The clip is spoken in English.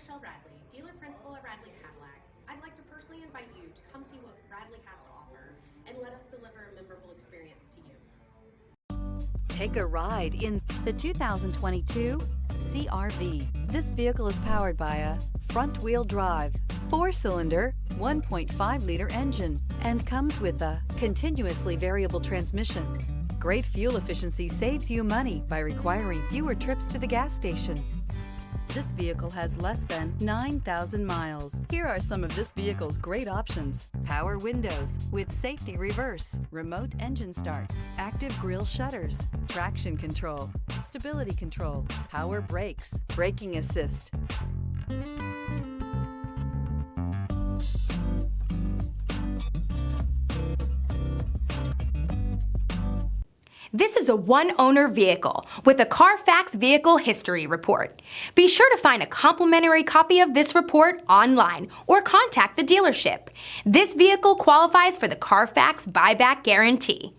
Radley, dealer principal at Radley Cadillac. I'd like to personally invite you to come see what Radley has to offer and let us deliver a memorable experience to you. Take a ride in the 2022 CR-V. This vehicle is powered by a front-wheel drive, 4-cylinder, 1.5-liter engine, and comes with a continuously variable transmission. Great fuel efficiency saves you money by requiring fewer trips to the gas station. This vehicle has less than 9,000 miles. Here are some of this vehicle's great options: power windows with safety reverse, remote engine start, active grille shutters, traction control, stability control, power brakes, braking assist. This is a one-owner vehicle with a Carfax Vehicle History Report. Be sure to find a complimentary copy of this report online or contact the dealership. This vehicle qualifies for the Carfax Buyback Guarantee.